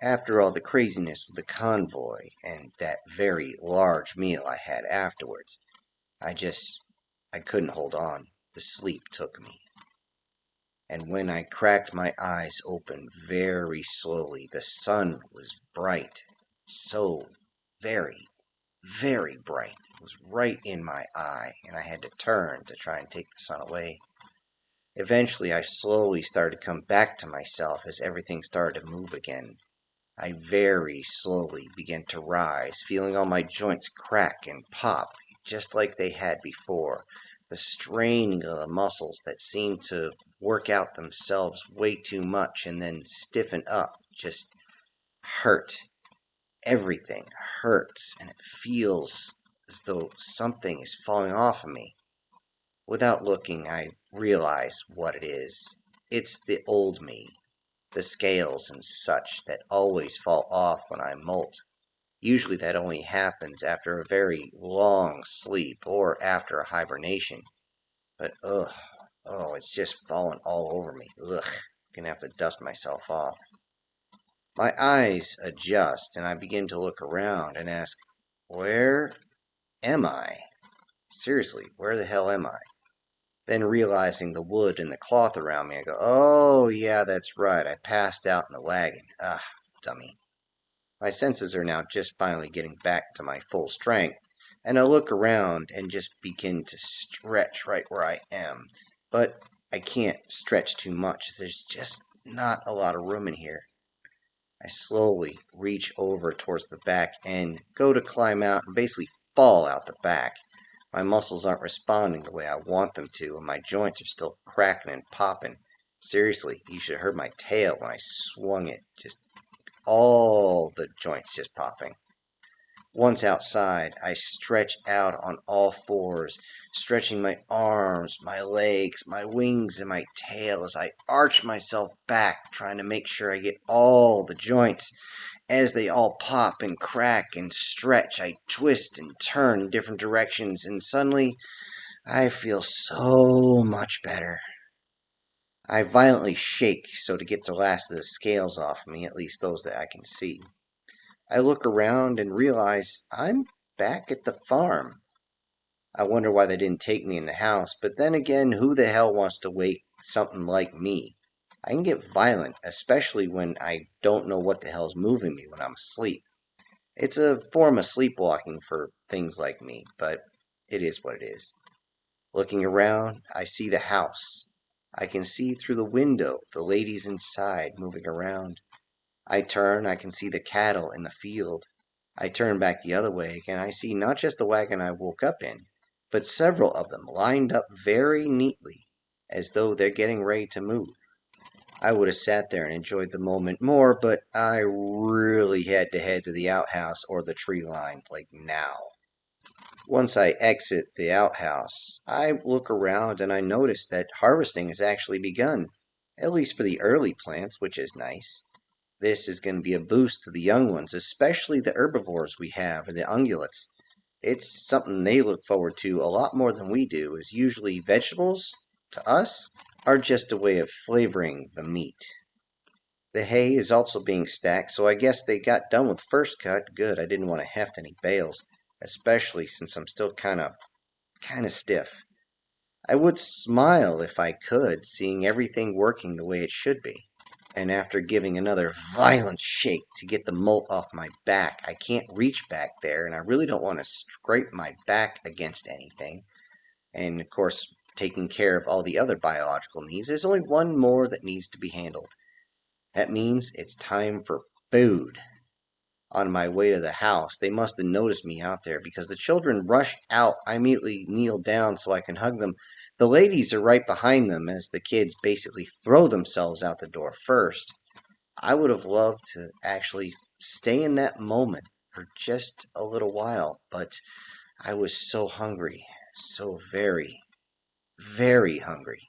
After all the craziness of the convoy and that very large meal I had afterwards, I couldn't hold on. The sleep took me. And when I cracked my eyes open very slowly, the sun was bright. So very, very bright. It was right in my eye, and I had to turn to try and take the sun away. Eventually, I slowly started to come back to myself as everything started to move again. I very slowly began to rise, feeling all my joints crack and pop, just like they had before. The straining of the muscles that seemed to work out themselves way too much and then stiffen up just hurt. Everything hurts, and it feels as though something is falling off of me. Without looking, I realize what it is. It's the old me. The scales and such that always fall off when I molt. Usually that only happens after a very long sleep or after a hibernation. But it's just falling all over me. Gonna have to dust myself off. My eyes adjust and I begin to look around and ask, where am I? Seriously, where the hell am I? Then realizing the wood and the cloth around me, I go, oh, yeah, that's right. I passed out in the wagon. Dummy. My senses are now just finally getting back to my full strength, and I look around and just begin to stretch right where I am. But I can't stretch too much. There's just not a lot of room in here. I slowly reach over towards the back and go to climb out and basically fall out the back. My muscles aren't responding the way I want them to, and my joints are still cracking and popping. Seriously, you should have heard my tail when I swung it. Just all the joints just popping. Once outside, I stretch out on all fours, stretching my arms, my legs, my wings, and my tail as I arch myself back, trying to make sure I get all the joints. As they all pop and crack and stretch, I twist and turn in different directions, and suddenly I feel so much better. I violently shake so to get the last of the scales off me, at least those that I can see. I look around and realize I'm back at the farm. I wonder why they didn't take me in the house, but then again, who the hell wants to wake something like me? I can get violent, especially when I don't know what the hell's moving me when I'm asleep. It's a form of sleepwalking for things like me, but it is what it is. Looking around, I see the house. I can see through the window the ladies inside moving around. I turn, I can see the cattle in the field. I turn back the other way, and I see not just the wagon I woke up in, but several of them lined up very neatly, as though they're getting ready to move. I would have sat there and enjoyed the moment more, but I really had to head to the outhouse or the tree line, like now. Once I exit the outhouse, I look around and I notice that harvesting has actually begun, at least for the early plants, which is nice. This is going to be a boost to the young ones, especially the herbivores we have, or the ungulates. It's something they look forward to a lot more than we do, as usually vegetables, to us, are just a way of flavoring the meat. The hay is also being stacked, so I guess they got done with first cut. Good, I didn't want to heft any bales, especially since I'm still kind of stiff. I would smile if I could, seeing everything working the way it should be. And after giving another violent shake to get the molt off my back, I can't reach back there, and I really don't want to scrape my back against anything. And of course, taking care of all the other biological needs, there's only one more that needs to be handled. That means it's time for food. On my way to the house, they must have noticed me out there because the children rush out. I immediately kneel down so I can hug them. The ladies are right behind them as the kids basically throw themselves out the door first. I would have loved to actually stay in that moment for just a little while, but I was so hungry, so very, very hungry.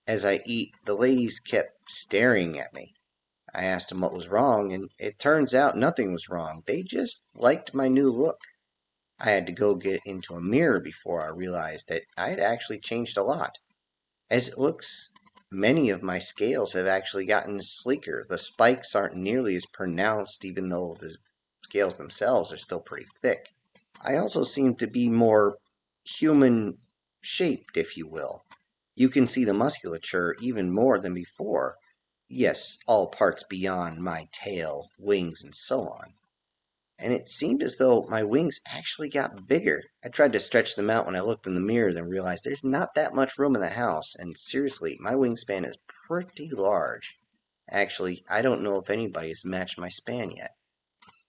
As I eat, the ladies kept staring at me. I asked them what was wrong, and it turns out nothing was wrong. They just liked my new look. I had to go get into a mirror before I realized that I had actually changed a lot. As it looks many of my scales have actually gotten sleeker. The spikes aren't nearly as pronounced, even though the scales themselves are still pretty thick. I also seem to be more human shaped, if you will. You can see the musculature even more than before. Yes, all parts beyond my tail, wings, and so on. And it seemed as though my wings actually got bigger. I tried to stretch them out when I looked in the mirror, then realized there's not that much room in the house, and seriously, my wingspan is pretty large. Actually, I don't know if anybody has matched my span yet.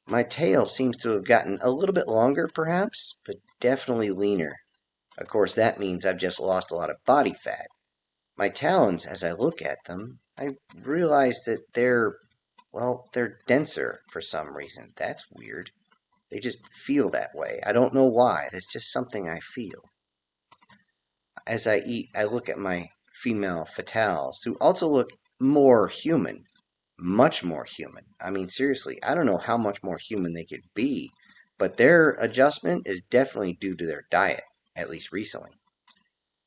My tail seems to have gotten a little bit longer, perhaps, but definitely leaner. Of course, that means I've just lost a lot of body fat. My talons, as I look at them, I realize that they're denser for some reason. That's weird. They just feel that way. I don't know why. That's just something I feel. As I eat, I look at my female fatales, who also look more human. Much more human. I mean, seriously, I don't know how much more human they could be, but their adjustment is definitely due to their diet, at least recently.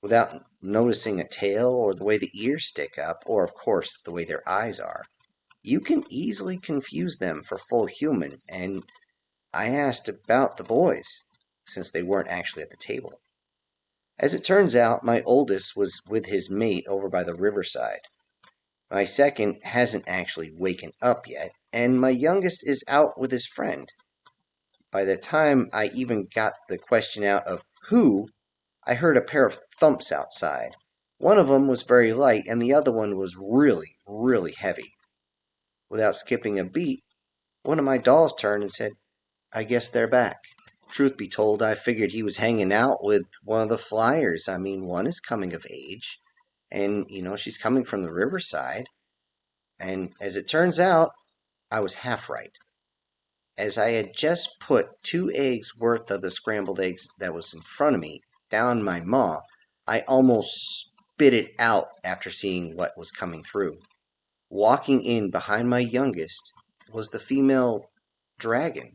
Without noticing a tail or the way the ears stick up, or of course the way their eyes are, you can easily confuse them for full human, and I asked about the boys, since they weren't actually at the table. As it turns out, my oldest was with his mate over by the riverside. My second hasn't actually waken up yet, and my youngest is out with his friend. By the time I even got the question out of who, I heard a pair of thumps outside. One of them was very light, and the other one was really, really heavy. Without skipping a beat, one of my dolls turned and said, "I guess they're back." Truth be told, I figured he was hanging out with one of the flyers. I mean, one is coming of age, and, she's coming from the riverside. And as it turns out, I was half right. As I had just put 2 eggs worth of the scrambled eggs that was in front of me down my maw, I almost spit it out after seeing what was coming through. Walking in behind my youngest was the female dragon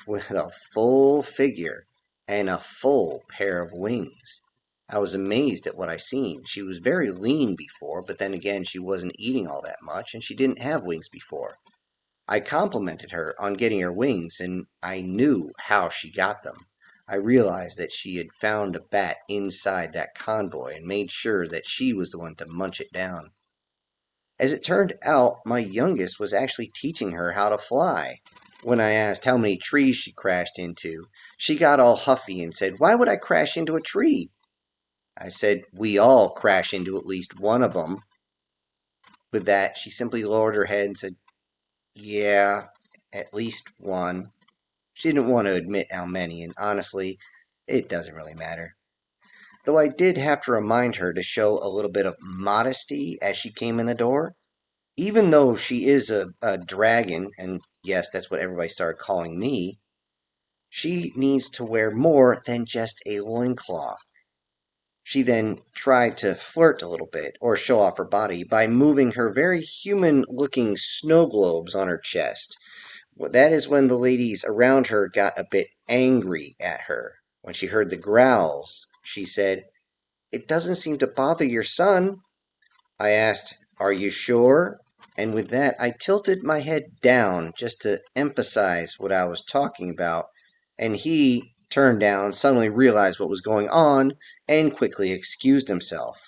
with a full figure and a full pair of wings. I was amazed at what I seen. She was very lean before, but then again, she wasn't eating all that much, and she didn't have wings before. I complimented her on getting her wings, and I knew how she got them. I realized that she had found a bat inside that convoy and made sure that she was the one to munch it down. As it turned out, my youngest was actually teaching her how to fly. When I asked how many trees she crashed into, she got all huffy and said, "Why would I crash into a tree?" I said, "We all crash into at least one of them." With that, she simply lowered her head and said, "Yeah, at least one." She didn't want to admit how many, and honestly, it doesn't really matter. Though I did have to remind her to show a little bit of modesty as she came in the door. Even though she is a dragon, and yes, that's what everybody started calling me, she needs to wear more than just a loincloth. She then tried to flirt a little bit, or show off her body, by moving her very human-looking snow globes on her chest. Well, that is when the ladies around her got a bit angry at her. When she heard the growls, she said, "It doesn't seem to bother your son." I asked, "Are you sure?" And with that, I tilted my head down just to emphasize what I was talking about, and he turned down, suddenly realized what was going on, and quickly excused himself.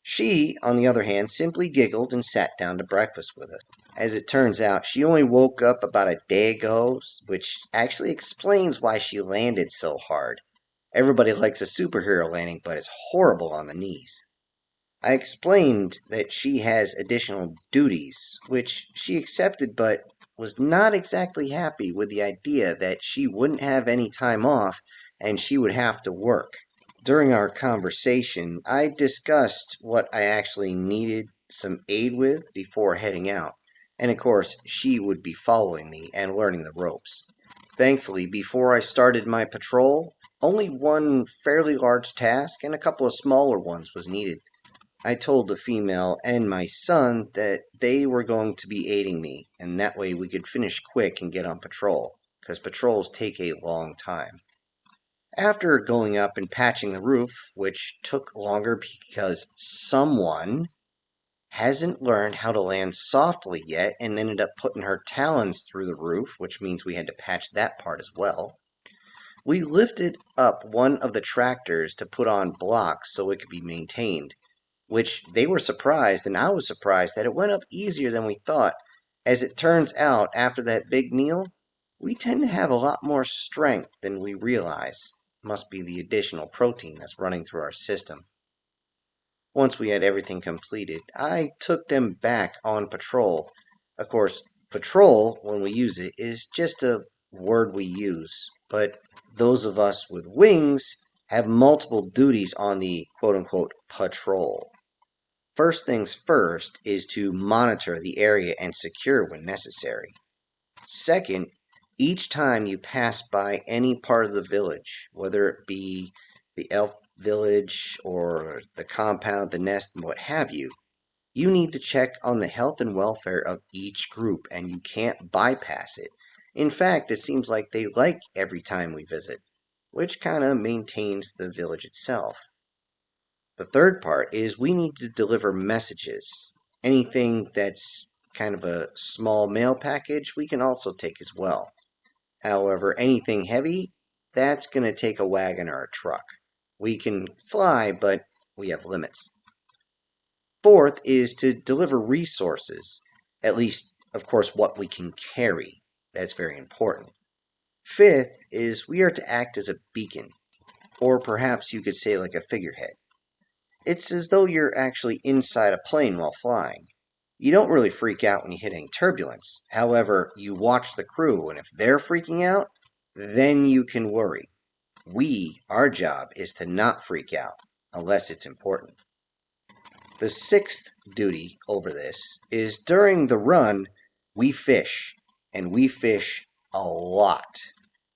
She, on the other hand, simply giggled and sat down to breakfast with us. As it turns out, she only woke up about a day ago, which actually explains why she landed so hard. Everybody likes a superhero landing, but it's horrible on the knees. I explained that she has additional duties, which she accepted, but was not exactly happy with the idea that she wouldn't have any time off and she would have to work. During our conversation, I discussed what I actually needed some aid with before heading out, and of course, she would be following me and learning the ropes. Thankfully, before I started my patrol, only one fairly large task and a couple of smaller ones was needed. I told the female and my son that they were going to be aiding me, and that way we could finish quick and get on patrol, because patrols take a long time. After going up and patching the roof, which took longer because someone hasn't learned how to land softly yet and ended up putting her talons through the roof, which means we had to patch that part as well. We lifted up one of the tractors to put on blocks so it could be maintained, which they were surprised, and I was surprised that it went up easier than we thought. As it turns out, after that big meal, we tend to have a lot more strength than we realize. Must be the additional protein that's running through our system. Once we had everything completed, I took them back on patrol. Of course, patrol, when we use it, is just a word we use, but those of us with wings have multiple duties on the quote-unquote patrol. First things first is to monitor the area and secure when necessary. Second, each time you pass by any part of the village, whether it be the elf village or the compound, the nest, and what have you, you need to check on the health and welfare of each group, and you can't bypass it. In fact, it seems like they like every time we visit, which kind of maintains the village itself. The third part is we need to deliver messages. Anything that's kind of a small mail package, we can also take as well. However, anything heavy, that's going to take a wagon or a truck. We can fly, but we have limits. Fourth is to deliver resources, at least, of course, what we can carry. That's very important. Fifth is we are to act as a beacon, or perhaps you could say like a figurehead. It's as though you're actually inside a plane while flying. You don't really freak out when you hit any turbulence. However, you watch the crew, and if they're freaking out, then you can worry. Our job is to not freak out, unless it's important. The sixth duty over this is during the run, we fish, and we fish a lot.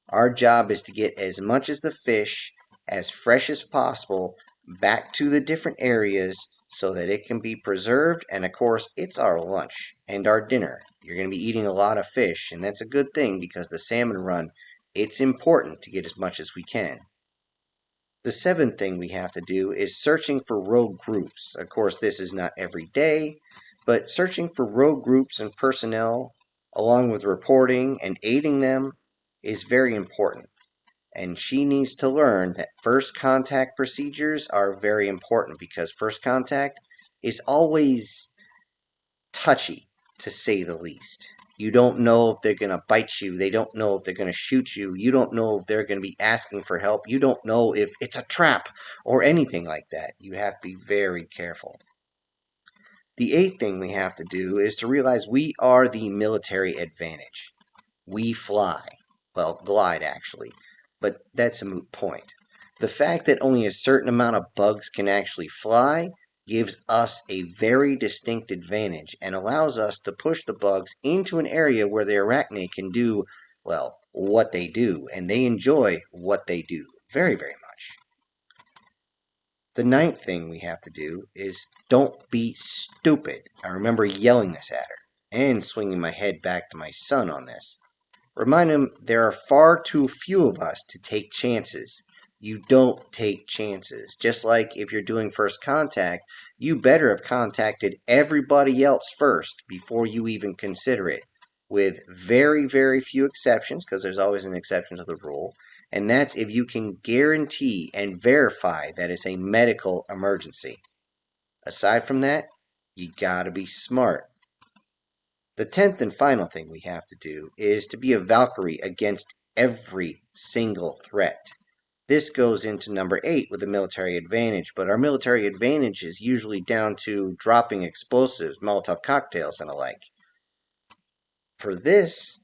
Our job is to get as much as the fish, as fresh as possible, back to the different areas so that it can be preserved. And of course, it's our lunch and our dinner. You're going to be eating a lot of fish, and that's a good thing because the salmon run, it's important to get as much as we can. The seventh thing we have to do is searching for rogue groups. Of course, this is not every day, but searching for rogue groups and personnel, along with reporting and aiding them, is very important. And she needs to learn that first contact procedures are very important because first contact is always touchy, to say the least. You don't know if they're going to bite you. They don't know if they're going to shoot you. You don't know if they're going to be asking for help. You don't know if it's a trap or anything like that. You have to be very careful. The eighth thing we have to do is to realize we are the military advantage. We fly. Well, glide actually, but that's a moot point. The fact that only a certain amount of bugs can actually fly gives us a very distinct advantage and allows us to push the bugs into an area where the arachne can do, well, what they do, and they enjoy what they do very, very much. The ninth thing we have to do is don't be stupid. I remember yelling this at her and swinging my head back to my son on this. Remind him there are far too few of us to take chances. You don't take chances. Just like if you're doing first contact, you better have contacted everybody else first before you even consider it, with very, very few exceptions, because there's always an exception to the rule. And that's if you can guarantee and verify that it's a medical emergency. Aside from that, you gotta be smart. The 10th and final thing we have to do is to be a Valkyrie against every single threat. This goes into number 8 with the military advantage, but our military advantage is usually down to dropping explosives, Molotov cocktails, and the like. For this,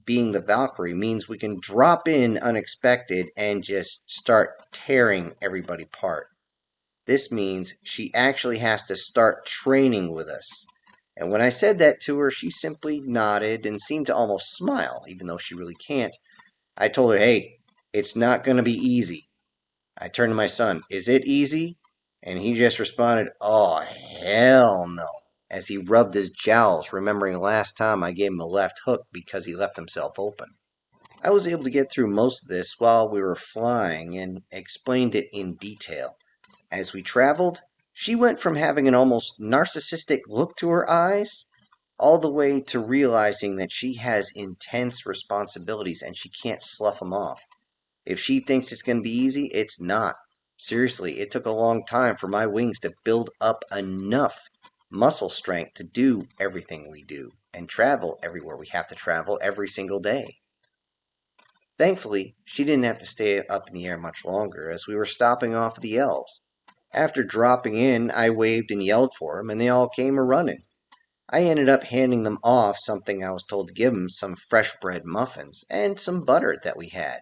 being the Valkyrie means we can drop in unexpected and just start tearing everybody apart. This means she actually has to start training with us. And when I said that to her, she simply nodded and seemed to almost smile, even though she really can't. I told her, hey, it's not going to be easy. I turned to my son, is it easy? And he just responded, oh, hell no, as he rubbed his jowls, remembering last time I gave him a left hook because he left himself open. I was able to get through most of this while we were flying and explained it in detail. As we traveled, she went from having an almost narcissistic look to her eyes all the way to realizing that she has intense responsibilities and she can't slough them off. If she thinks it's going to be easy, it's not. Seriously, it took a long time for my wings to build up enough muscle strength to do everything we do and travel everywhere we have to travel every single day. Thankfully, she didn't have to stay up in the air much longer as we were stopping off the elves. After dropping in, I waved and yelled for them, and they all came a running. I ended up handing them off something I was told to give them, some fresh bread muffins and some butter that we had.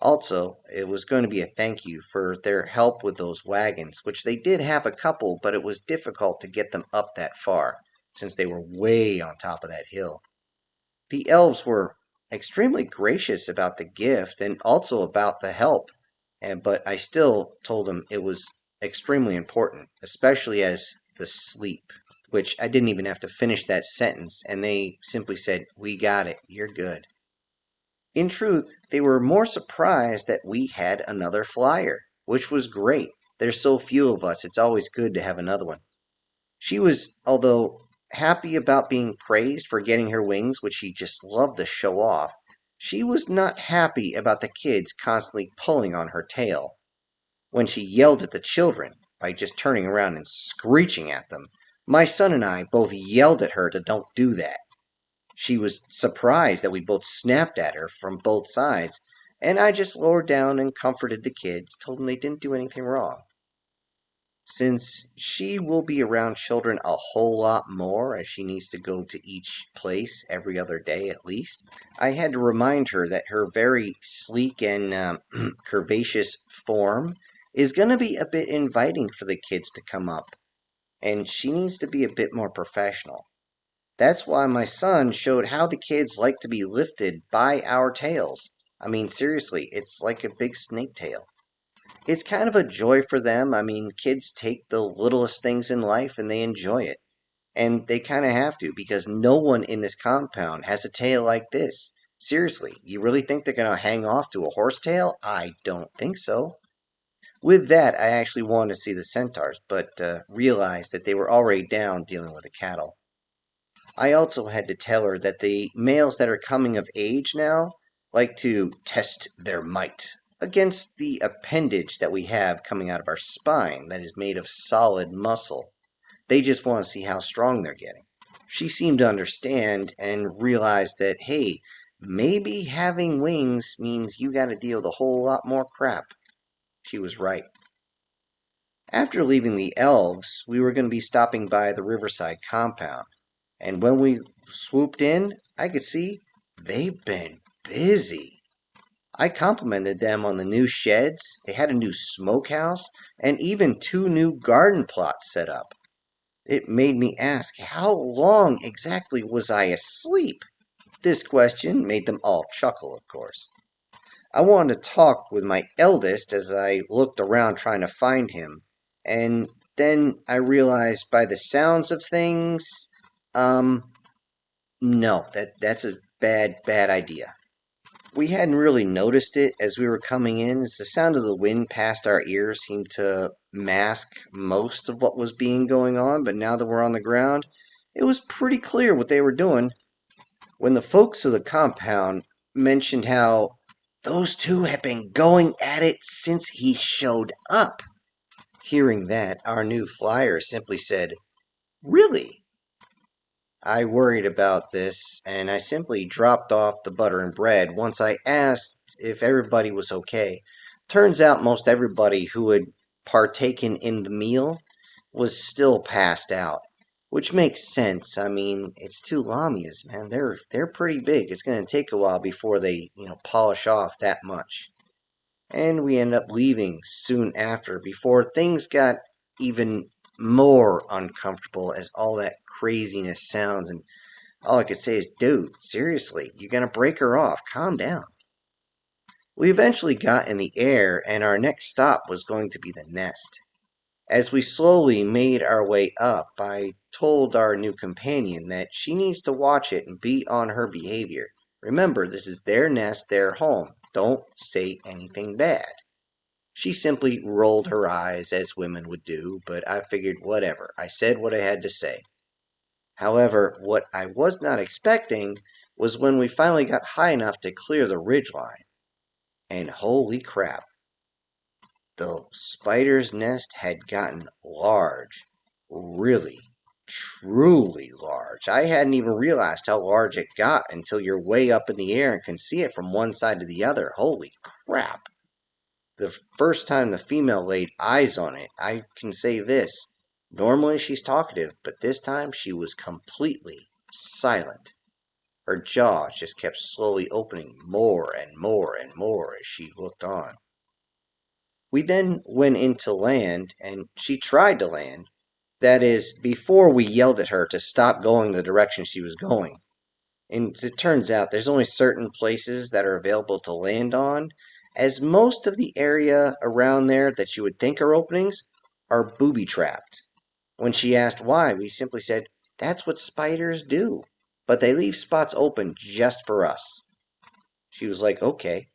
Also, it was going to be a thank you for their help with those wagons, which they did have a couple, but it was difficult to get them up that far, since they were way on top of that hill. The elves were extremely gracious about the gift and also about the help, but I still told them it was extremely important, especially as the sleep, which I didn't even have to finish that sentence, and they simply said, "We got it, you're good." In truth, they were more surprised that we had another flyer, which was great. There's so few of us, it's always good to have another one. She was, although happy about being praised for getting her wings, which she just loved to show off, she was not happy about the kids constantly pulling on her tail. When she yelled at the children by just turning around and screeching at them, my son and I both yelled at her to don't do that. She was surprised that we both snapped at her from both sides, and I just lowered down and comforted the kids, told them they didn't do anything wrong. Since she will be around children a whole lot more as she needs to go to each place every other day at least, I had to remind her that her very sleek and curvaceous form is going to be a bit inviting for the kids to come up, and she needs to be a bit more professional. That's why my son showed how the kids like to be lifted by our tails. I mean, seriously, it's like a big snake tail. It's kind of a joy for them. I mean, kids take the littlest things in life and they enjoy it. And they kind of have to because no one in this compound has a tail like this. Seriously, you really think they're going to hang off to a horse tail? I don't think so. With that, I actually wanted to see the centaurs, but realized that they were already down dealing with the cattle. I also had to tell her that the males that are coming of age now like to test their might against the appendage that we have coming out of our spine that is made of solid muscle. They just want to see how strong they're getting. She seemed to understand and realized that, hey, maybe having wings means you got to deal with a whole lot more crap. She was right. After leaving the elves, we were going to be stopping by the riverside compound. And when we swooped in, I could see they've been busy. I complimented them on the new sheds. They had a new smokehouse and even 2 new garden plots set up. It made me ask, how long exactly was I asleep? This question made them all chuckle, of course. I wanted to talk with my eldest as I looked around trying to find him, and then I realized by the sounds of things, no, that's a bad idea. We hadn't really noticed it as we were coming in, as the sound of the wind past our ears seemed to mask most of what was being going on, but now that we're on the ground, it was pretty clear what they were doing. When the folks of the compound mentioned how those two had been going at it since he showed up. Hearing that, our new flyer simply said, "Really?" I worried about this, and I simply dropped off the butter and bread once I asked if everybody was okay. Turns out most everybody who had partaken in the meal was still passed out, which makes sense. I mean, it's 2 lamias, man. They're pretty big. It's going to take a while before they, polish off that much. And we ended up leaving soon after before things got even more uncomfortable as all that craziness sounds, and all I could say is, dude, seriously, you're going to break her off. Calm down. We eventually got in the air, and our next stop was going to be the nest. As we slowly made our way up, I told our new companion that she needs to watch it and be on her behavior. Remember, this is their nest, their home. Don't say anything bad." She simply rolled her eyes, as women would do, but I figured whatever. I said what I had to say. However, what I was not expecting was when we finally got high enough to clear the ridgeline. And holy crap, the spider's nest had gotten large. Really, truly large. I hadn't even realized how large it got until you're way up in the air and can see it from one side to the other. Holy crap. The first time the female laid eyes on it, I can say this. Normally she's talkative, but this time she was completely silent. Her jaw just kept slowly opening more and more and more as she looked on. We then went into land, and she tried to land. That is, before we yelled at her to stop going the direction she was going. And it turns out there's only certain places that are available to land on, as most of the area around there that you would think are openings are booby-trapped. When she asked why, we simply said, "That's what spiders do. But they leave spots open just for us." She was like, "Okay."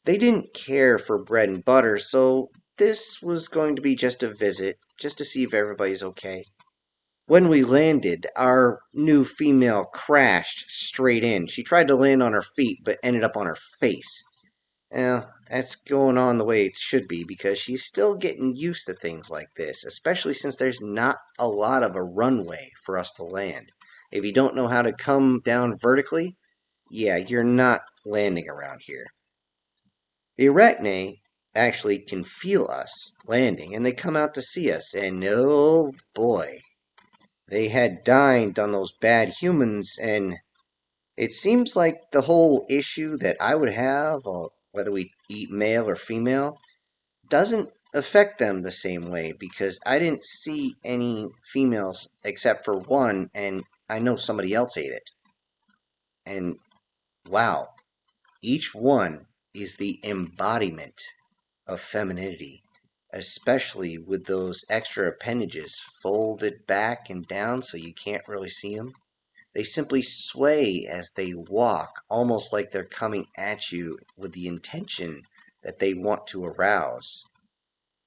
They didn't care for bread and butter, so this was going to be just a visit, just to see if everybody's okay. When we landed, our new female crashed straight in. She tried to land on her feet, but ended up on her face. That's going on the way it should be, because she's still getting used to things like this, especially since there's not a lot of a runway for us to land. If you don't know how to come down vertically, yeah, you're not landing around here. The arachne actually can feel us landing, and they come out to see us, and oh boy, they had dined on those bad humans, and it seems like the whole issue that I would have, whether we eat male or female, doesn't affect them the same way, because I didn't see any females except for one, and I know somebody else ate it. And wow, each one is the embodiment of femininity, especially with those extra appendages folded back and down so you can't really see them. They simply sway as they walk, almost like they're coming at you with the intention that they want to arouse.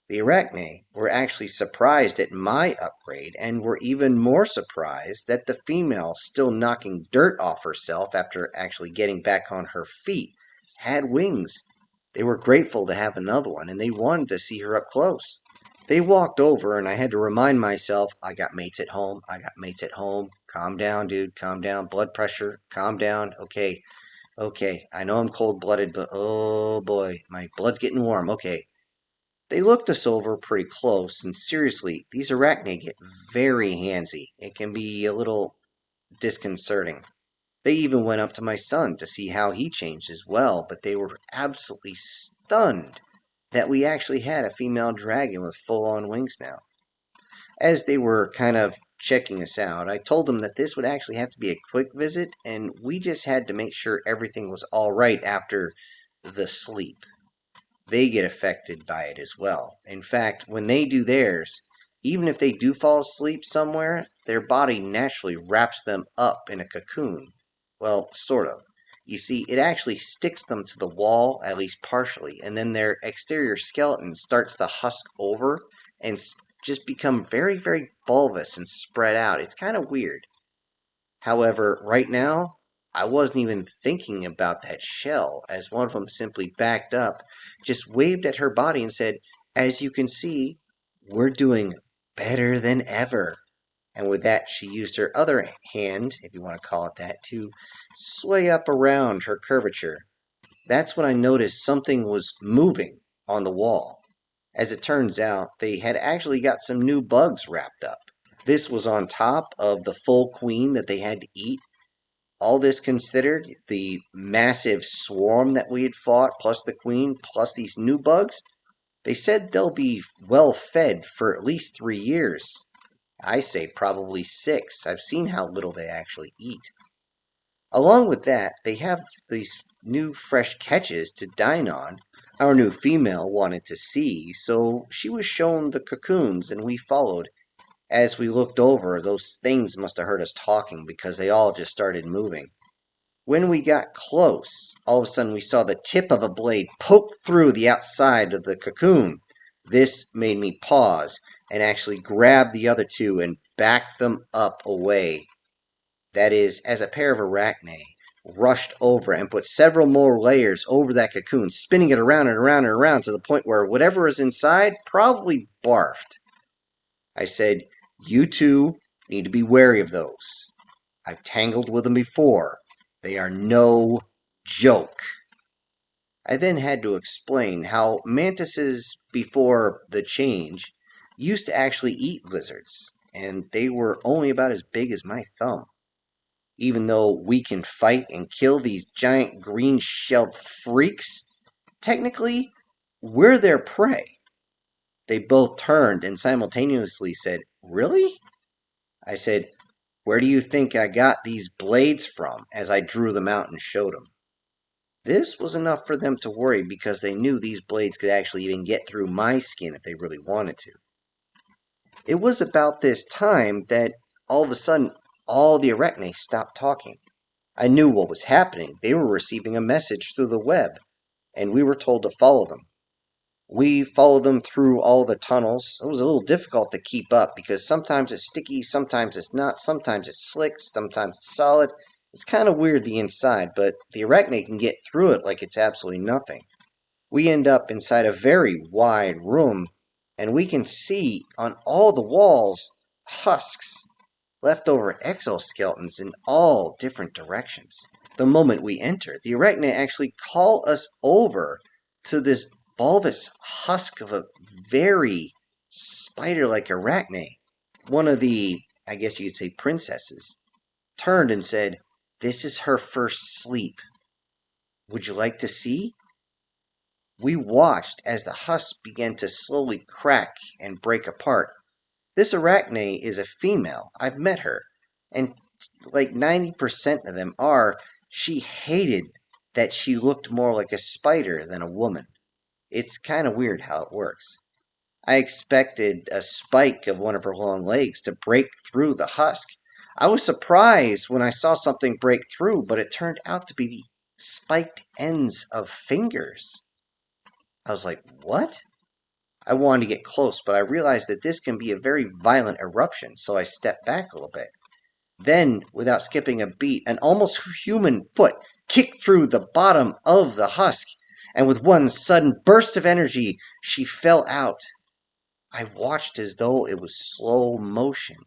The arachne were actually surprised at my upgrade, and were even more surprised that the female, still knocking dirt off herself after actually getting back on her feet, had wings. They were grateful to have another one, and they wanted to see her up close. They walked over, and I had to remind myself, I got mates at home, I got mates at home. Calm down, dude, calm down. Blood pressure, calm down. Okay, I know I'm cold-blooded, but oh boy, my blood's getting warm. Okay. They looked us over pretty close, and seriously, these arachne get very handsy. It can be a little disconcerting. They even went up to my son to see how he changed as well, but they were absolutely stunned that we actually had a female dragon with full-on wings now. As they were kind of checking us out, I told them that this would actually have to be a quick visit, and we just had to make sure everything was all right after the sleep. They get affected by it as well. In fact, when they do theirs, even if they do fall asleep somewhere, their body naturally wraps them up in a cocoon. Well, sort of. You see, it actually sticks them to the wall, at least partially, and then their exterior skeleton starts to husk over and just become very, very bulbous and spread out. It's kind of weird. However, right now, I wasn't even thinking about that shell, as one of them simply backed up, just waved at her body and said, "As you can see, we're doing better than ever." And with that, she used her other hand, if you want to call it that, to sway up around her curvature. That's when I noticed something was moving on the wall. As it turns out, they had actually got some new bugs wrapped up. This was on top of the full queen that they had to eat. All this considered, the massive swarm that we had fought, plus the queen, plus these new bugs, they said they'll be well fed for at least 3 years. I say probably 6. I've seen how little they actually eat. Along with that, they have these new fresh catches to dine on. Our new female wanted to see, so she was shown the cocoons, and we followed. As we looked over, those things must have heard us talking, because they all just started moving. When we got close, all of a sudden we saw the tip of a blade poke through the outside of the cocoon. This made me pause and actually grab the other two and back them up away. That is, as a pair of arachnae rushed over and put several more layers over that cocoon, spinning it around and around and around to the point where whatever was inside probably barfed. I said, "You two need to be wary of those. I've tangled with them before. They are no joke." I then had to explain how mantises, before the change, used to actually eat lizards, and they were only about as big as my thumb. Even though we can fight and kill these giant green-shelled freaks, technically, we're their prey. They both turned and simultaneously said, "Really?" I said, "Where do you think I got these blades from?" as I drew them out and showed them. This was enough for them to worry because they knew these blades could actually even get through my skin if they really wanted to. It was about this time that all of a sudden all the arachnae stopped talking. I knew what was happening. They were receiving a message through the web, and we were told to follow them. We followed them through all the tunnels. It was a little difficult to keep up because sometimes it's sticky, sometimes it's not, sometimes it's slick, sometimes it's solid. It's kind of weird the inside, but the arachne can get through it like it's absolutely nothing. We end up inside a very wide room, and we can see on all the walls husks, leftover exoskeletons in all different directions. The moment we enter, the arachne actually call us over to this bulbous husk of a very spider-like arachne. One of the, I guess you could say, princesses, turned and said, "This is her first sleep. Would you like to see?" We watched as the husk began to slowly crack and break apart. This arachne is a female. I've met her. And like 90% of them are, she hated that she looked more like a spider than a woman. It's kind of weird how it works. I expected a spike of one of her long legs to break through the husk. I was surprised when I saw something break through, but it turned out to be the spiked ends of fingers. I was like, "What?" I wanted to get close, but I realized that this can be a very violent eruption, so I stepped back a little bit. Then, without skipping a beat, an almost human foot kicked through the bottom of the husk, and with one sudden burst of energy, she fell out. I watched as though it was slow motion.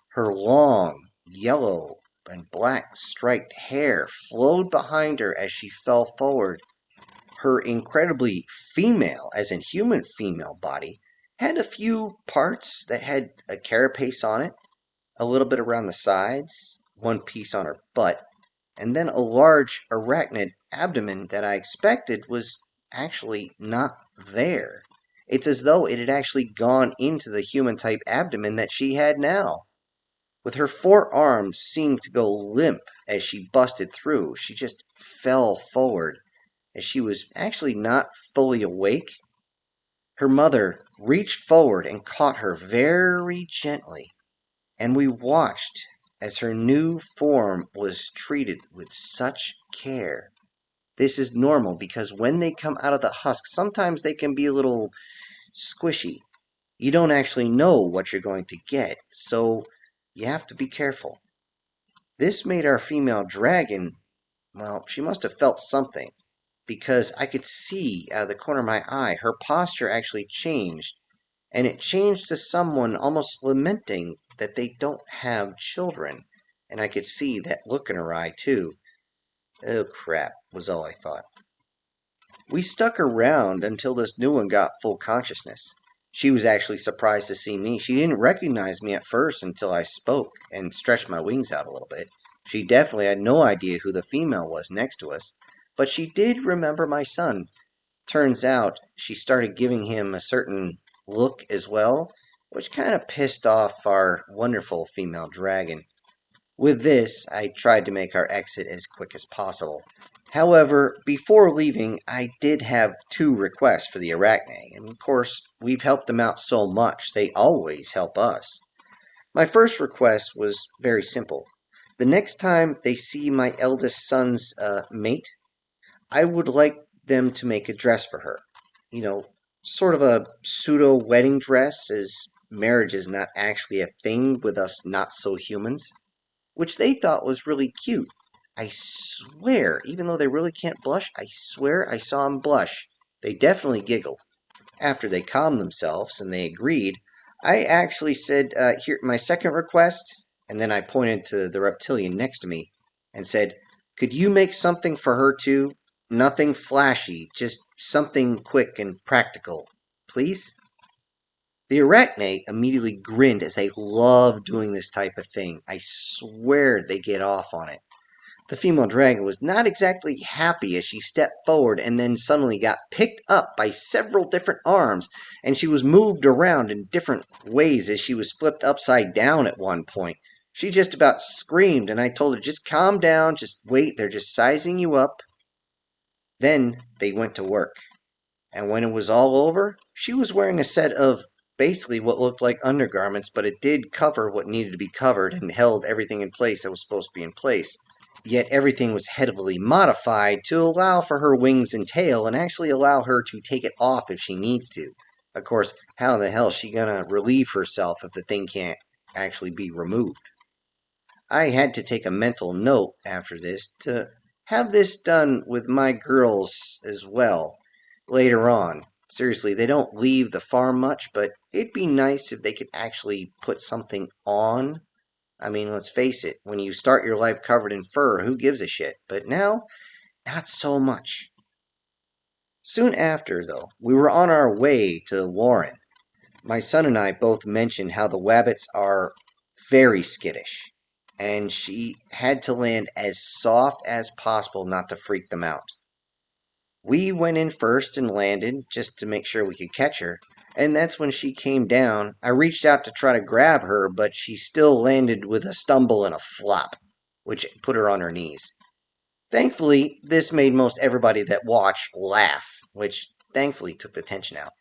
Her long, yellow, and black striped hair flowed behind her as she fell forward. Her incredibly female, as in human female body, had a few parts that had a carapace on it, a little bit around the sides, one piece on her butt, and then a large arachnid abdomen that I expected was actually not there. It's as though it had actually gone into the human type abdomen that she had now. With her forearms seemed to go limp as she busted through, she just fell forward as she was actually not fully awake. Her mother reached forward and caught her very gently, and we watched as her new form was treated with such care. This is normal because when they come out of the husk, sometimes they can be a little squishy. You don't actually know what you're going to get, so you have to be careful. This made our female dragon, well, she must have felt something, because I could see out of the corner of my eye her posture actually changed, and it changed to someone almost lamenting that they don't have children, and I could see that look in her eye too. "Oh crap," was all I thought. We stuck around until this new one got full consciousness. She was actually surprised to see me. She didn't recognize me at first until I spoke and stretched my wings out a little bit. She definitely had no idea who the female was next to us, but she did remember my son. Turns out she started giving him a certain look as well, which kind of pissed off our wonderful female dragon. With this, I tried to make our exit as quick as possible. However, before leaving, I did have two requests for the arachne, and of course, we've helped them out so much, they always help us. My first request was very simple. The next time they see my eldest son's mate, I would like them to make a dress for her. You know, sort of a pseudo wedding dress, as marriage is not actually a thing with us not so humans, which they thought was really cute. I swear, even though they really can't blush, I swear I saw them blush. They definitely giggled. After they calmed themselves and they agreed, I actually said, Here, my second request, and then I pointed to the reptilian next to me and said, Could you make something for her too? Nothing flashy, just something quick and practical, please? The arachnate immediately grinned as they love doing this type of thing. I swear they get off on it. The female dragon was not exactly happy as she stepped forward and then suddenly got picked up by several different arms, and she was moved around in different ways as she was flipped upside down at one point. She just about screamed, and I told her, Just calm down, just wait, they're just sizing you up. Then they went to work, and when it was all over, she was wearing a set of basically what looked like undergarments, but it did cover what needed to be covered and held everything in place that was supposed to be in place. Yet everything was heavily modified to allow for her wings and tail and actually allow her to take it off if she needs to. Of course, how the hell is she gonna relieve herself if the thing can't actually be removed? I had to take a mental note after this to have this done with my girls as well later on. Seriously, they don't leave the farm much, but it'd be nice if they could actually put something on. I mean, let's face it, when you start your life covered in fur, who gives a shit? But now, not so much. Soon after, though, we were on our way to the Warren. My son and I both mentioned how the Wabbits are very skittish, and she had to land as soft as possible not to freak them out. We went in first and landed just to make sure we could catch her, and that's when she came down. I reached out to try to grab her, but she still landed with a stumble and a flop, which put her on her knees. Thankfully, this made most everybody that watched laugh, which thankfully took the tension out.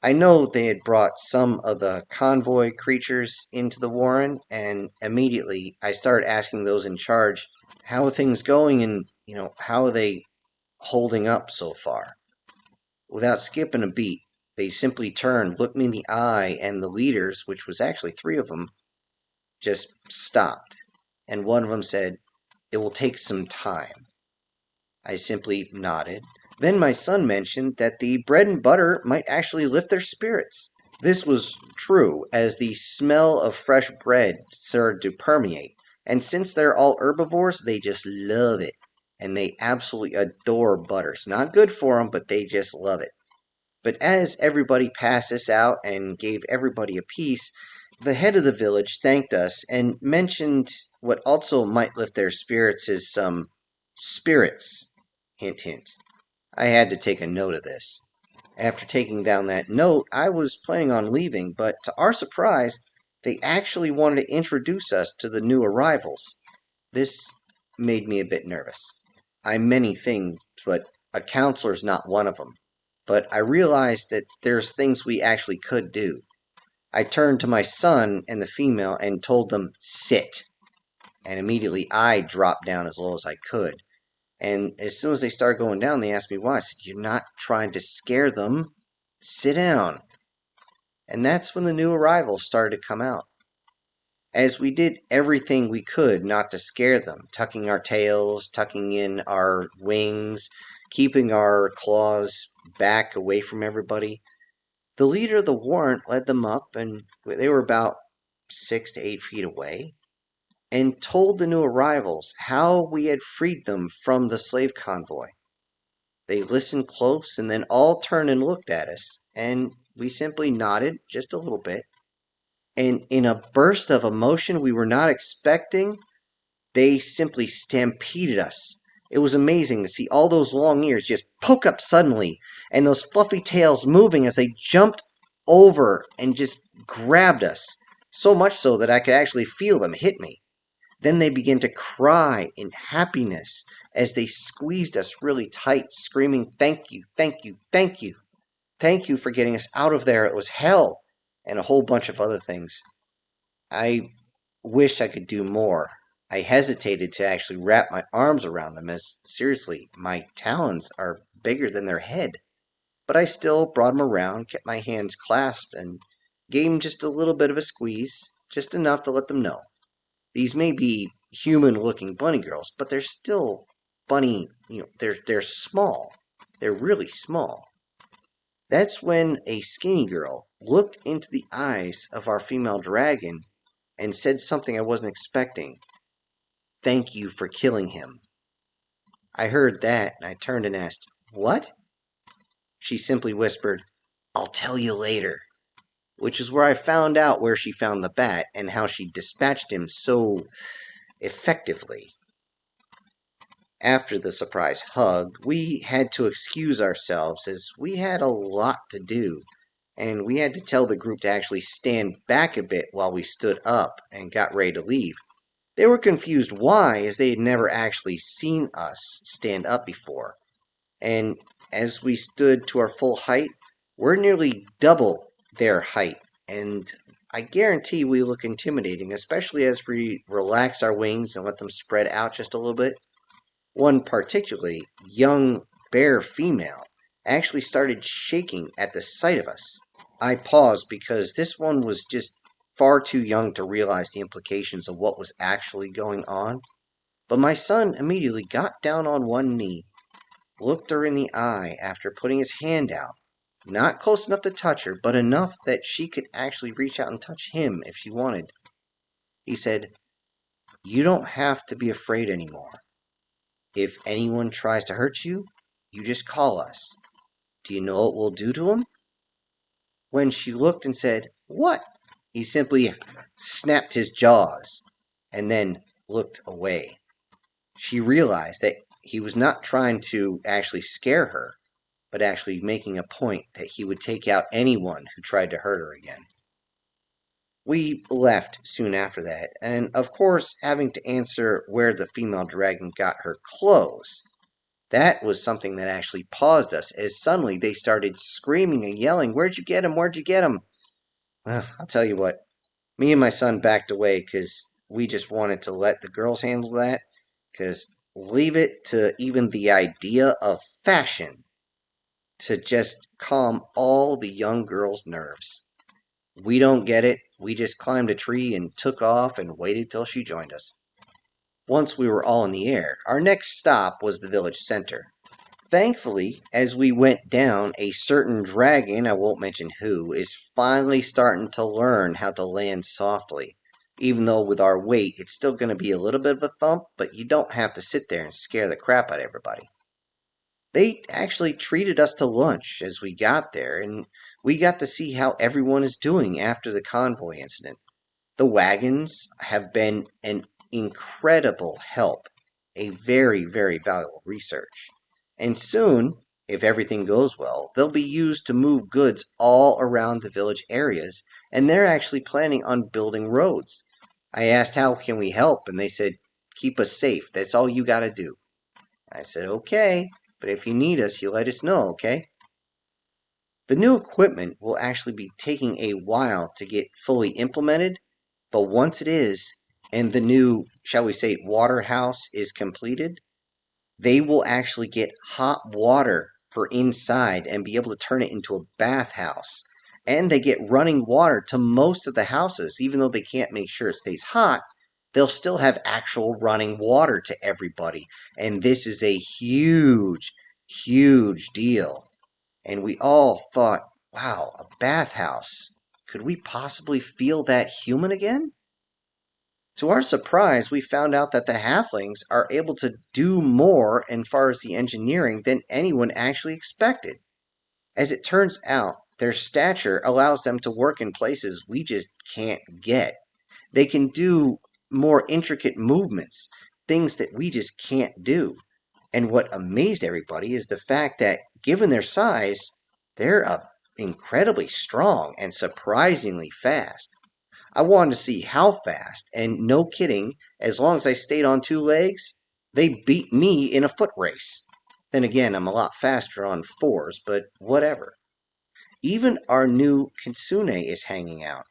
I know they had brought some of the convoy creatures into the warren, and immediately I started asking those in charge, how are things going and, how are they holding up so far? Without skipping a beat, they simply turned, looked me in the eye, and the leaders, which was actually three of them, just stopped. And one of them said, It will take some time. I simply nodded. Then my son mentioned that the bread and butter might actually lift their spirits. This was true, as the smell of fresh bread started to permeate. And since they're all herbivores, they just love it. And they absolutely adore butter. It's not good for them, but they just love it. But as everybody passed us out and gave everybody a piece, the head of the village thanked us and mentioned what also might lift their spirits is some spirits. Hint, hint. I had to take a note of this. After taking down that note, I was planning on leaving, but to our surprise, they actually wanted to introduce us to the new arrivals. This made me a bit nervous. I'm many things, but a counselor's not one of them. But I realized that there's things we actually could do. I turned to my son and the female and told them, Sit. And immediately I dropped down as low as I could. And as soon as they started going down, they asked me why. I said, You're not trying to scare them. Sit down. And that's when the new arrivals started to come out. As we did everything we could not to scare them, tucking our tails, tucking in our wings, keeping our claws back away from everybody, the leader of the warrant led them up, and they were about 6 to 8 feet away, and told the new arrivals how we had freed them from the slave convoy. They listened close and then all turned and looked at us, and we simply nodded just a little bit. And in a burst of emotion we were not expecting, they simply stampeded us. It was amazing to see all those long ears just poke up suddenly, and those fluffy tails moving as they jumped over and just grabbed us, so much so that I could actually feel them hit me. Then they began to cry in happiness as they squeezed us really tight, screaming, Thank you, thank you, thank you. Thank you for getting us out of there. It was hell. And a whole bunch of other things. I wish I could do more, I hesitated to actually wrap my arms around them, as seriously, my talons are bigger than their head. But I still brought them around, kept my hands clasped, and gave them just a little bit of a squeeze, just enough to let them know. These may be human-looking bunny girls, but they're still bunny, they're small. They're really small. That's when a skinny girl looked into the eyes of our female dragon and said something I wasn't expecting. "Thank you for killing him." I heard that, and I turned and asked, "What?" She simply whispered, "I'll tell you later," which is where I found out where she found the bat and how she dispatched him so effectively. After the surprise hug, we had to excuse ourselves as we had a lot to do, and we had to tell the group to actually stand back a bit while we stood up and got ready to leave. They were confused why, as they had never actually seen us stand up before. And as we stood to our full height, we're nearly double their height, and I guarantee we look intimidating, especially as we relax our wings and let them spread out just a little bit. One particularly young bear female actually started shaking at the sight of us. I paused because this one was just far too young to realize the implications of what was actually going on. But my son immediately got down on one knee, looked her in the eye after putting his hand out, not close enough to touch her, but enough that she could actually reach out and touch him if she wanted. He said, "You don't have to be afraid anymore. If anyone tries to hurt you, you just call us. Do you know what we'll do to him?" When she looked and said, "What?" he simply snapped his jaws and then looked away. She realized that he was not trying to actually scare her, but actually making a point that he would take out anyone who tried to hurt her again. We left soon after that, and of course, having to answer where the female dragon got her clothes. That was something that actually paused us, as suddenly they started screaming and yelling, "Where'd you get him? Where'd you get him?" Well, I'll tell you what, me and my son backed away because we just wanted to let the girls handle that, because leave it to even the idea of fashion to just calm all the young girls' nerves. We don't get it. We just climbed a tree and took off and waited till she joined us. Once we were all in the air, our next stop was the village center. Thankfully, as we went down, a certain dragon, I won't mention who, is finally starting to learn how to land softly. Even though with our weight, it's still going to be a little bit of a thump, but you don't have to sit there and scare the crap out of everybody. They actually treated us to lunch as we got there, and we got to see how everyone is doing after the convoy incident. The wagons have been an incredible help, a very, very valuable research. And soon, if everything goes well, they'll be used to move goods all around the village areas, and they're actually planning on building roads. I asked how can we help, and they said, "Keep us safe. That's all you got to do." I said, "Okay, but if you need us, you let us know, okay?" The new equipment will actually be taking a while to get fully implemented, but once it is, and the new, shall we say, water house is completed, they will actually get hot water for inside and be able to turn it into a bathhouse. And they get running water to most of the houses, even though they can't make sure it stays hot. They'll still have actual running water to everybody. And this is a huge, huge deal. And we all thought, wow, a bathhouse. Could we possibly feel that human again? To our surprise, we found out that the halflings are able to do more as far as the engineering than anyone actually expected. As it turns out, their stature allows them to work in places we just can't get. They can do more intricate movements, things that we just can't do. And what amazed everybody is the fact that, given their size, they're incredibly strong and surprisingly fast. I wanted to see how fast, and no kidding, as long as I stayed on two legs, they beat me in a foot race. Then again, I'm a lot faster on fours, but whatever. Even our new kitsune is hanging out.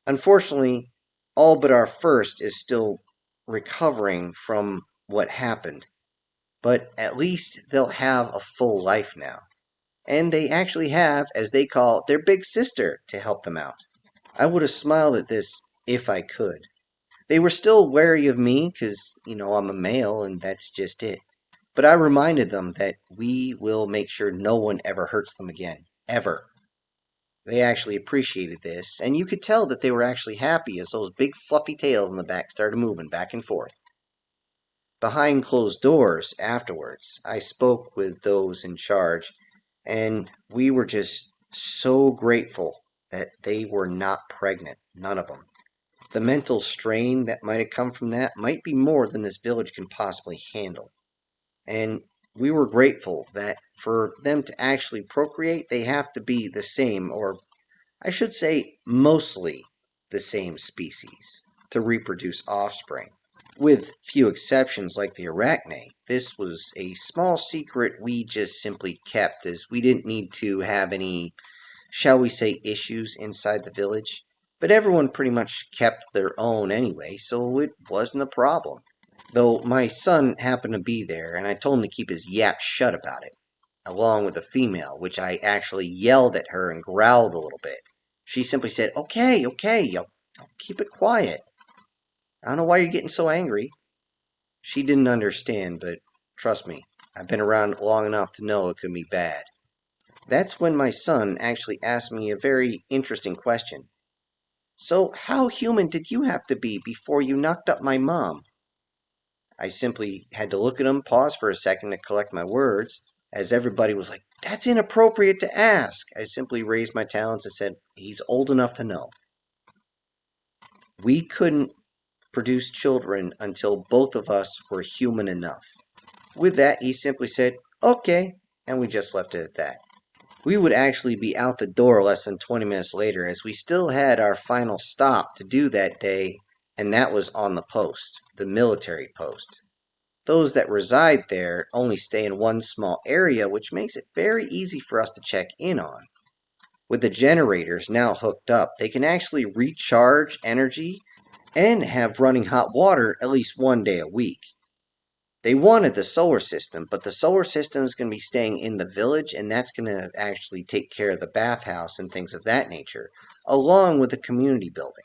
Unfortunately, all but our first is still recovering from what happened, but at least they'll have a full life now. And they actually have, as they call, their big sister to help them out. I would have smiled at this if I could. They were still wary of me because, I'm a male and that's just it. But I reminded them that we will make sure no one ever hurts them again. Ever. They actually appreciated this, and you could tell that they were actually happy as those big fluffy tails in the back started moving back and forth. Behind closed doors, afterwards, I spoke with those in charge, and we were just so grateful that they were not pregnant. None of them. The mental strain that might have come from that might be more than this village can possibly handle. And we were grateful that for them to actually procreate, they have to be the same, or I should say, mostly the same species, to reproduce offspring. With few exceptions like the arachne, this was a small secret we just simply kept as we didn't need to have any, shall we say, issues inside the village. But everyone pretty much kept their own anyway, so it wasn't a problem. Though my son happened to be there, and I told him to keep his yap shut about it, along with a female, which I actually yelled at her and growled a little bit. She simply said, okay, I'll keep it quiet. I don't know why you're getting so angry. She didn't understand, but trust me, I've been around long enough to know it could be bad. That's when my son actually asked me a very interesting question. So, how human did you have to be before you knocked up my mom? I simply had to look at him, pause for a second to collect my words, as everybody was like, that's inappropriate to ask. I simply raised my talons and said, he's old enough to know. We couldn't produce children until both of us were human enough. With that, he simply said, okay, and we just left it at that. We would actually be out the door less than 20 minutes later, as we still had our final stop to do that day, and that was on the post, the military post. Those that reside there only stay in one small area, which makes it very easy for us to check in on. With the generators now hooked up, they can actually recharge energy and have running hot water at least one day a week. They wanted the solar system, but the solar system is going to be staying in the village, and that's going to actually take care of the bathhouse and things of that nature, along with the community building.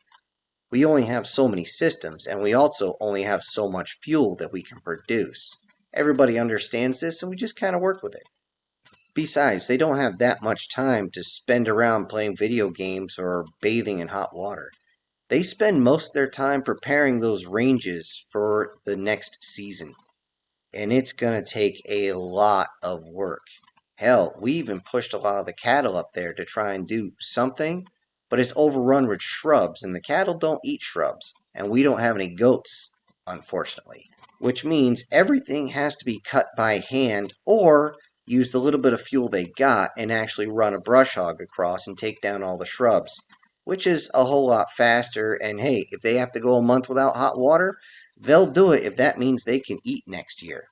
We only have so many systems, and we also only have so much fuel that we can produce. Everybody understands this, and we just kind of work with it. Besides, they don't have that much time to spend around playing video games or bathing in hot water. They spend most of their time preparing those ranges for the next season. And it's going to take a lot of work. Hell, we even pushed a lot of the cattle up there to try and do something, but it's overrun with shrubs, and the cattle don't eat shrubs, and we don't have any goats, unfortunately. Which means everything has to be cut by hand or use the little bit of fuel they got and actually run a brush hog across and take down all the shrubs, which is a whole lot faster. And hey, if they have to go a month without hot water, they'll do it if that means they can eat next year.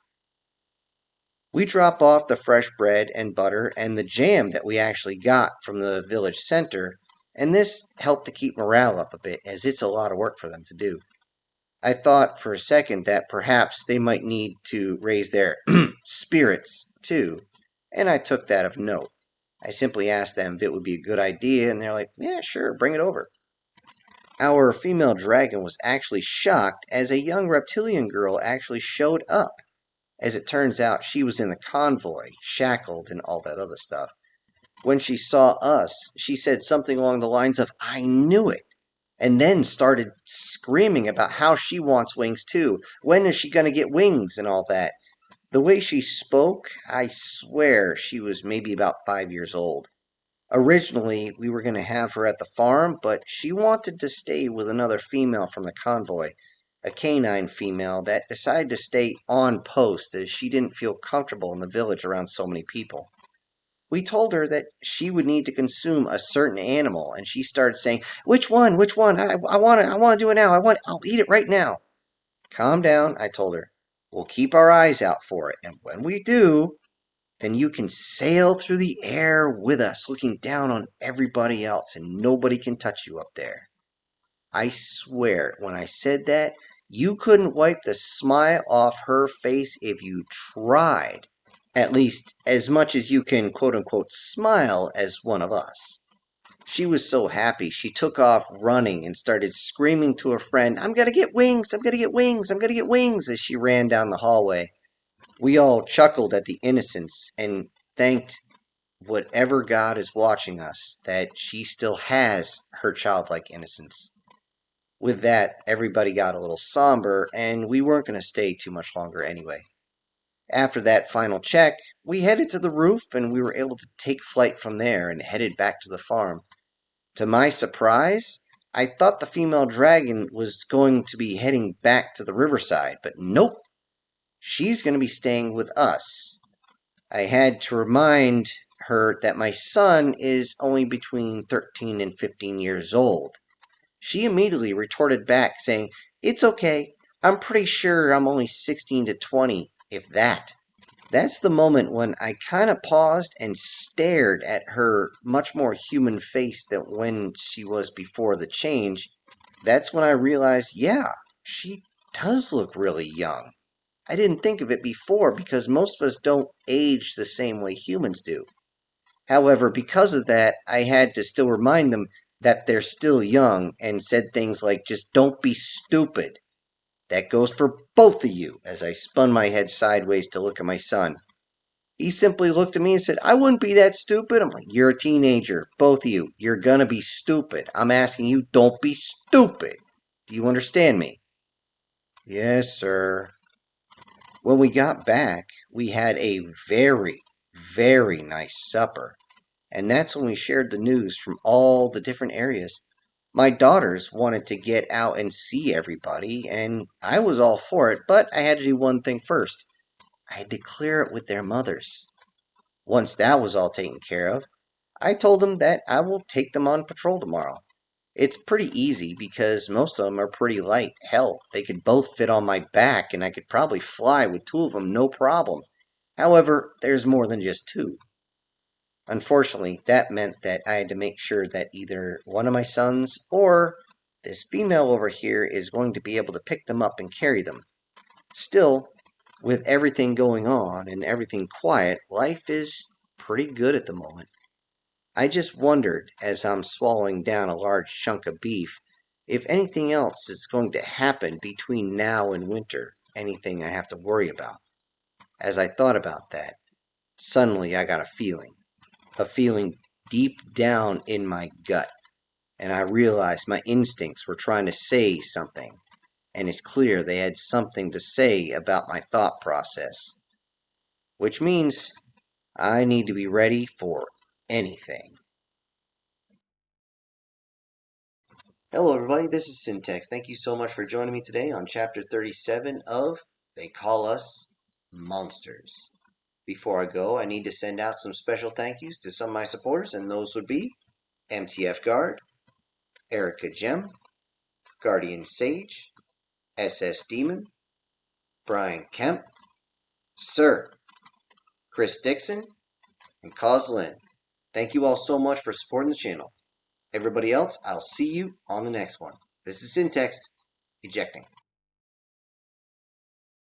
We drop off the fresh bread and butter and the jam that we actually got from the village center, and this helped to keep morale up a bit as it's a lot of work for them to do. I thought for a second that perhaps they might need to raise their spirits too, and I took that of note. I simply asked them if it would be a good idea, and they're like, yeah, sure, bring it over. Our female dragon was actually shocked as a young reptilian girl actually showed up. As it turns out, she was in the convoy, shackled and all that other stuff. When she saw us, she said something along the lines of, I knew it, and then started screaming about how she wants wings too. When is she going to get wings and all that? The way she spoke, I swear she was maybe about 5 years old. Originally, we were going to have her at the farm, but she wanted to stay with another female from the convoy, a canine female that decided to stay on post as she didn't feel comfortable in the village around so many people. We told her that she would need to consume a certain animal, and she started saying, which one? Which one? I want to do it now. I'll eat it right now. Calm down, I told her. We'll keep our eyes out for it, and when we do, then you can sail through the air with us, looking down on everybody else, and nobody can touch you up there. I swear, when I said that, You couldn't wipe the smile off her face if you tried. At least, as much as you can quote unquote smile as one of us. She was so happy, she took off running and started screaming to her friend, I'm gonna get wings, I'm gonna get wings, I'm gonna get wings, as she ran down the hallway. We all chuckled at the innocence and thanked whatever God is watching us that she still has her childlike innocence. With that, everybody got a little somber, and we weren't going to stay too much longer anyway. After that final check, we headed to the roof, and we were able to take flight from there and headed back to the farm. To my surprise, I thought the female dragon was going to be heading back to the riverside, but nope, she's going to be staying with us. I had to remind her that my son is only between 13 and 15 years old. She immediately retorted back, saying, It's okay. I'm pretty sure I'm only 16 to 20, if that. That's the moment when I kind of paused and stared at her much more human face than when she was before the change. That's when I realized, yeah, she does look really young. I didn't think of it before because most of us don't age the same way humans do. However, because of that, I had to still remind them that they're still young and said things like, just don't be stupid. That goes for both of you, as I spun my head sideways to look at my son. He simply looked at me and said, I wouldn't be that stupid. I'm like, you're a teenager. Both of you. You're gonna be stupid. I'm asking you, don't be stupid. Do you understand me? Yes, sir. When we got back, we had a very, very nice supper. And that's when we shared the news from all the different areas. My daughters wanted to get out and see everybody, and I was all for it, but I had to do one thing first. I had to clear it with their mothers. Once that was all taken care of, I told them that I will take them on patrol tomorrow. It's pretty easy because most of them are pretty light. Hell, they could both fit on my back and I could probably fly with two of them no problem. However, there's more than just two. Unfortunately, that meant that I had to make sure that either one of my sons or this female over here is going to be able to pick them up and carry them. Still, with everything going on and everything quiet, life is pretty good at the moment. I just wondered, as I'm swallowing down a large chunk of beef, if anything else is going to happen between now and winter, anything I have to worry about. As I thought about that, suddenly I got a feeling deep down in my gut, and I realized my instincts were trying to say something, and it's clear they had something to say about my thought process, which means I need to be ready for anything. Hello, everybody. This is Syntax. Thank you so much for joining me today on Chapter 37 of They Call Us Monsters. Before I go, I need to send out some special thank yous to some of my supporters, and those would be MTF Guard, Erica Gem, Guardian Sage, SS Demon, Brian Kemp, Sir, Chris Dixon, and Coslin. Thank you all so much for supporting the channel. Everybody else, I'll see you on the next one. This is Syntax, ejecting.